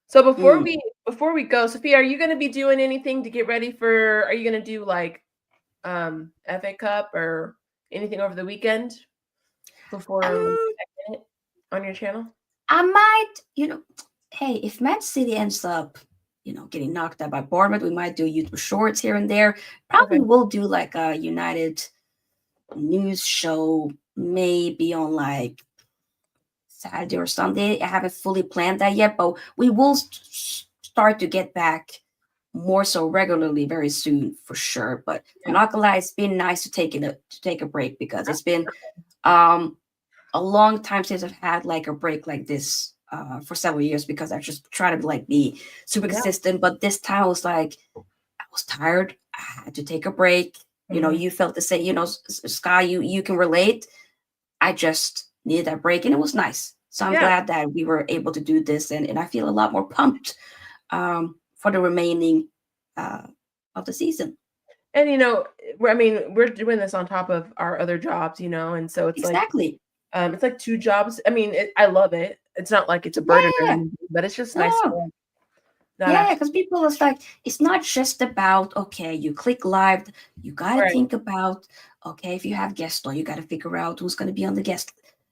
So before we go, Sophia, are you going to be doing anything to get ready for? Are you going to do like FA Cup or anything over the weekend before on your channel? I might, hey, if Man City ends up, getting knocked out by Bournemouth, we might do YouTube shorts here and there. Probably will do like a United news show, maybe on like Saturday or Sunday. I haven't fully planned that yet, but we will start to get back more so regularly very soon for sure. But I'm not gonna lie, it's been nice to take a break, because it's been a long time since I've had like a break like this for several years, because I just try to like be super consistent. But this time I was like, I was tired. I had to take a break. You felt the same, Sky, you can relate. I just needed that break, and it was nice. So I'm glad that we were able to do this, and I feel a lot more pumped for the remaining of the season. And we're doing this on top of our other jobs, and so it's exactly. It's like two jobs. I mean, I love it. It's not like it's a burden or anything, but it's just nice. Because people, it's not just about, okay, you click live. You got to think about, okay, if you have guests on, you got to figure out who's going to be on the guest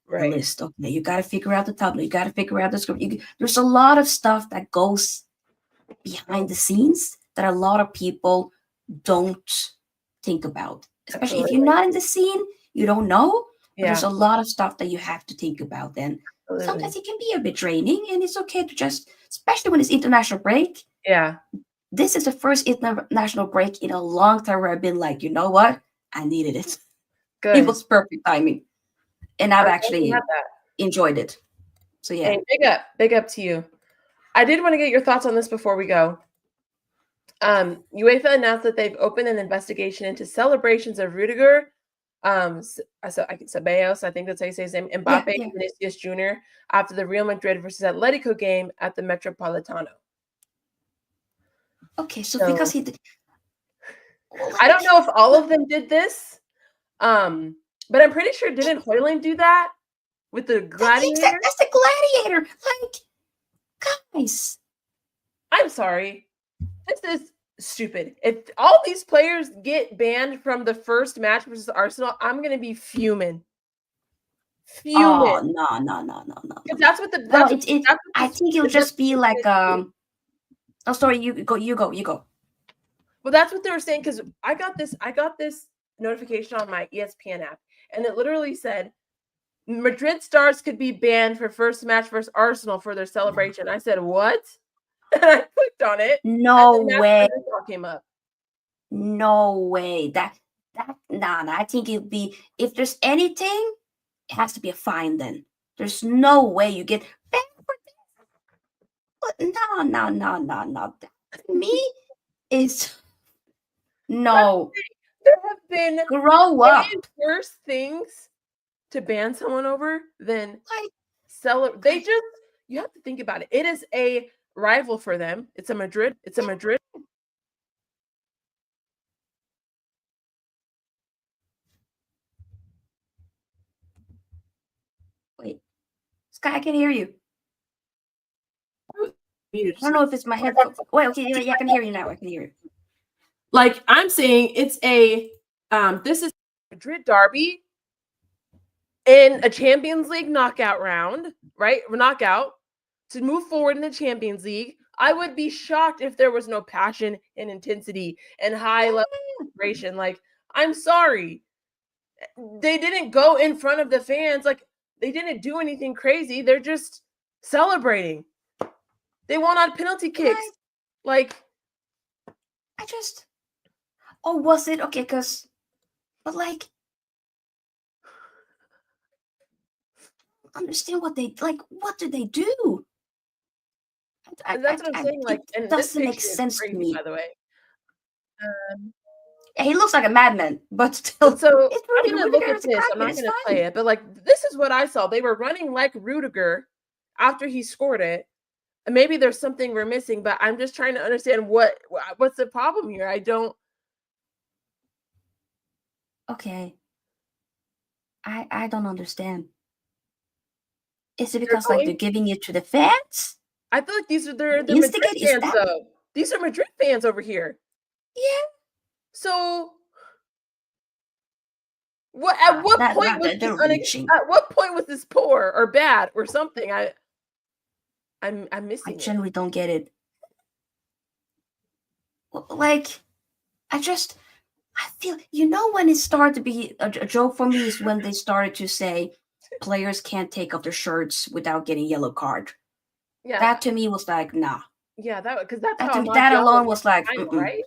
list. Okay, you got to figure out the thumbnail. You got to figure out the script. There's a lot of stuff that goes behind the scenes that a lot of people don't think about. Especially if you're not in the scene, you don't know. But there's a lot of stuff that you have to think about. And sometimes it can be a bit draining, and it's okay to just, especially when it's international break. Yeah. This is the first international break in a long time where I've been like, you know what? I needed it. Good. It was perfect timing. And I've actually enjoyed it. So yeah. Hey, big up to you. I did want to get your thoughts on this before we go. UEFA announced that they've opened an investigation into celebrations of Rudiger, Ceballos, I think that's how you say his name, Mbappe, and Vinicius Jr. after the Real Madrid versus Atletico game at the Metropolitano. Okay, so because he did, I don't know if all of them did this, but I'm pretty sure didn't Hoyland do that with the gladiator? That's the gladiator. Like, guys, I'm sorry. This is stupid. If all these players get banned from the first match versus Arsenal, I'm gonna be fuming. Oh no. That's what I think it'll just be like oh sorry, you go. Well, that's what they were saying, because I got this notification on my ESPN app, and it literally said Madrid stars could be banned for first match versus Arsenal for their celebration. I said, what? And I clicked on it. No way. Came up. No way. That I think it'll be, if there's anything, it has to be a fine then. There's no way you get banned for this. No. That to me is no. There have been Grow way up. worse things to ban someone over than Like, They just, you have to think about it. It is a rival for them. It's a Madrid. wait, Sky, I can hear you. Muted. I don't know if it's my headphones. Wait, okay, yeah, I can hear you now. I can hear you. Like I'm saying, it's a this is Madrid derby in a Champions League knockout round, right? Knockout to move forward in the Champions League. I would be shocked if there was no passion and intensity and high level celebration. Like, I'm sorry. They didn't go in front of the fans. Like, they didn't do anything crazy. They're just celebrating. They won on penalty kicks. Like, I just. Oh, was it okay? But like, understand what they like. What did they do? that's what I'm saying. Like, it and this doesn't make picture is sense to crazy, me. by the way. Yeah, he looks like a madman, but still. So it's I'm gonna look Rudiger, at this. I'm not it's gonna fine. play it, but like this is what I saw. They were running like Rudiger after he scored it. And maybe there's something we're missing, but I'm just trying to understand what's the problem here. I don't. Okay. I don't understand. Is it They're because like they're giving it to the fans? I feel like they're Madrid Instigate is fans that? though. These are Madrid fans over here. Yeah. So at what point was they're this reaching. at what point was this poor or bad or something? I'm missing I generally don't get it. Like, I feel, when it started to be a joke for me is when they started to say players can't take off their shirts without getting yellow card. Yeah, that to me was like, nah. Yeah, because that's That, how that alone was like, final, right?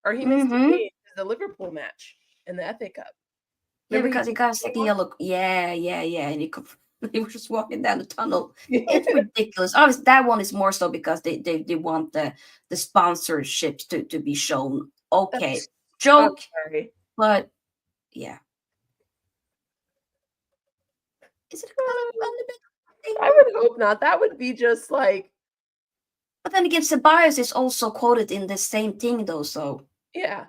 Or he missed the game, the Liverpool match in the FA Cup. Remember because he got a second yellow. Yeah, and he was just walking down the tunnel. It's ridiculous. Obviously, that one is more so because they want the sponsorships to be shown. Okay, joke, but yeah. Is it I would hope not. That would be just like. But then again, Ceballos is also quoted in the same thing, though. So yeah,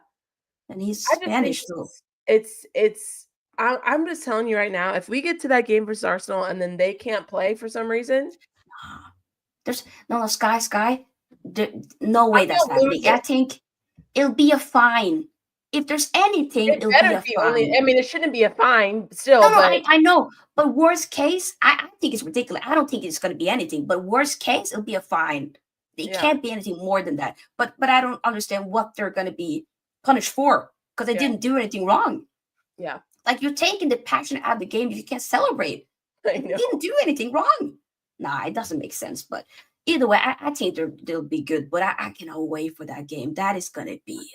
and he's Spanish, so it's. I'm just telling you right now, if we get to that game versus Arsenal and then they can't play for some reason, there's no Sky. No way that's happening. I think it'll be a fine. If there's anything, it'll be a fine. I mean, it shouldn't be a fine still. No, I know. But worst case, I think it's ridiculous. I don't think it's going to be anything. But worst case, it'll be a fine. It can't be anything more than that. But I don't understand what they're going to be punished for because they didn't do anything wrong. Yeah. Like, you're taking the passion out of the game if you can't celebrate. I know. You didn't do anything wrong. Nah, it doesn't make sense. But either way, I think they'll be good. But I cannot wait for that game. That is going to be...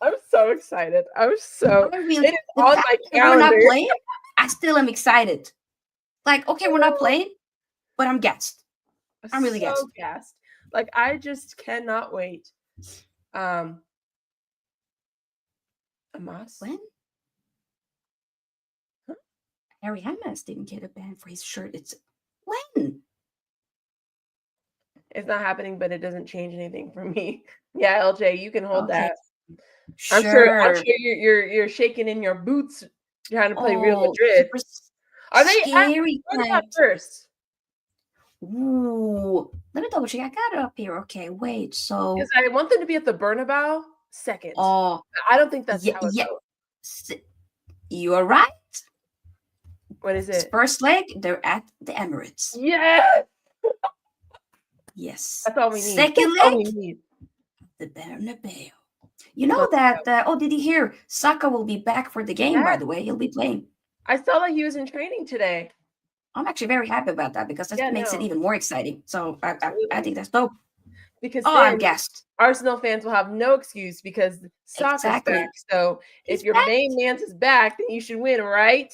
I'm so excited. It is on my calendar. We're not playing, I still am excited. Like, okay, we're not playing, but I'm gassed. I'm really gassed. Like, I just cannot wait. Amos? When? Huh? Harry Amos didn't get a ban for his shirt. It's when? It's not happening, but it doesn't change anything for me. Yeah, LJ, you can hold that. Sure. I'm sure you're shaking in your boots trying to play Real Madrid. Are they scary first? Ooh, let me double check. I got it up here. Okay, wait. So because I want them to be at the Bernabeu second. Oh, I don't think that's how it goes. You are right. What is it? First leg, they're at the Emirates. Yeah. Yes. That's all we need. Second leg, the Bernabeu. You know that, did you hear? Saka will be back for the game, by the way. He'll be playing. I saw that he was in training today. I'm actually very happy about that because that makes it even more exciting. So I think that's dope. Because I'm gassed. Arsenal fans will have no excuse because Saka's back. So if your main man is back, then you should win, right?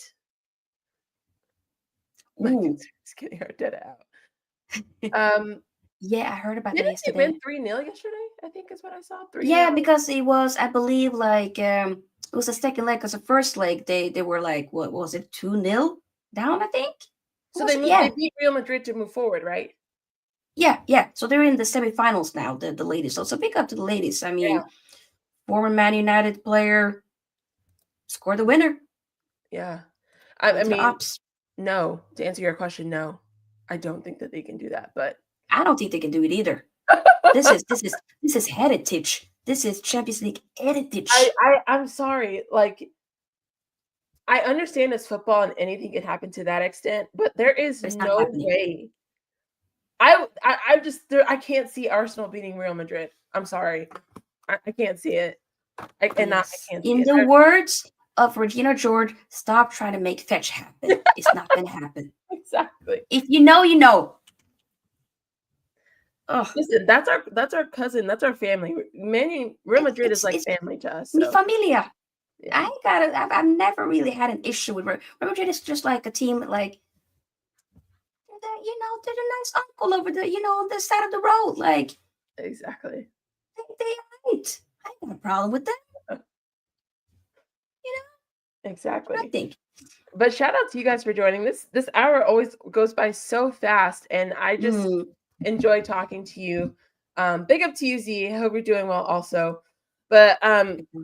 Ooh. It's getting our dead out. Yeah, I heard about that Didn't they yesterday. win 3-0 yesterday? I think is what I saw. 3-0. Yeah, because it was, I believe, like it was the second leg. Because the first leg, they were like, what was it, 2-0 down? I think. So Was they it? moved, Yeah, they beat Real Madrid to move forward, right? yeah. So they're in the semifinals now. The ladies. So it's a big up to the ladies. I mean, former Man United player scored the winner. Yeah. I Went to the mean, Ops. no. To answer your question, no. I don't think that they can do that, but I don't think they can do it either. This is heritage. This is Champions League heritage. I'm sorry. Like, I understand it's football and anything can happen to that extent, but there is But it's not no happening. way. I can't see Arsenal beating Real Madrid. I'm sorry. I can't see it. I cannot. Yes. I can't see In it. the words of Regina George, stop trying to make fetch happen. It's not gonna happen. Exactly. If you know, you know. Ugh. Listen, that's our cousin. That's our family. Real Madrid is like It's family to us. mi So familia. yeah, I've never really had an issue with Real Madrid. Is just like a team, like, they're the nice uncle over the, on this side of the road. Like, exactly. they right. I ain't got a problem with them. Exactly. I think. But shout out to you guys for joining. This hour always goes by so fast, and I just enjoy talking to you. Big up to you, Z. I hope you're doing well also. But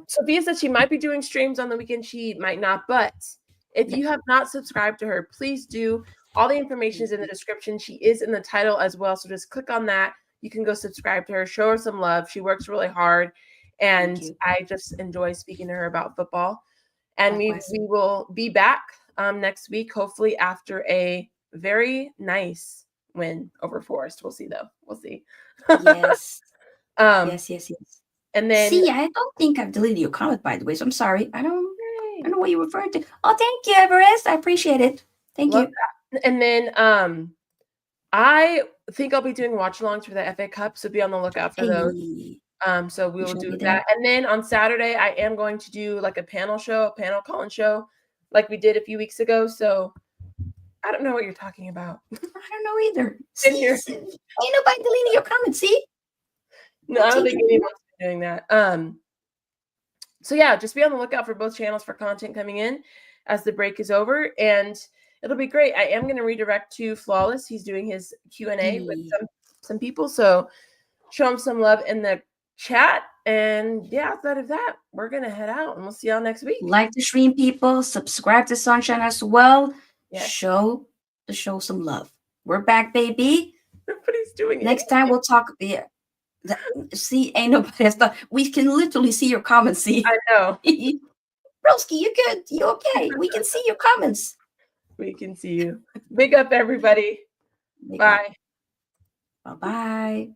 Sophia said she might be doing streams on the weekend. She might not. But if you have not subscribed to her, please do. All the information is in the description. She is in the title as well. So just click on that. You can go subscribe to her. Show her some love. She works really hard. And I just enjoy speaking to her about football. And we will be back next week, hopefully after a very nice win over Forest. We'll see, though. We'll see. Yes. Yes. And then, see, I don't think I've deleted your comment, by the way. So I'm sorry. I don't know what you're referring to. Oh, thank you, Everest. I appreciate it. Thank you. That. And then, I think I'll be doing watch-alongs for the FA Cup, so be on the lookout for those. So we will do that. And then on Saturday, I am going to do like a panel call-in show, like we did a few weeks ago. So I don't know what you're talking about. I don't know either. See, ain't nobody deleting your comments, see? No, I don't think anyone's doing that. So yeah, just be on the lookout for both channels for content coming in as the break is over, and it'll be great. I am going to redirect to Flawless. He's doing his Q&A with some people, so show him some love in the chat. And yeah, outside of that, we're gonna head out and we'll see y'all next week. Like the stream, people. Subscribe to Sunshine as well. Yes. Show the show some love. We're back, baby. Nobody's doing it. Next time we'll talk. Yeah. See, ain't nobody has done. We can literally see your comments. See, I know. Broski, you good? You okay? We can see your comments. We can see you. Big up, everybody. Bye. Bye-bye.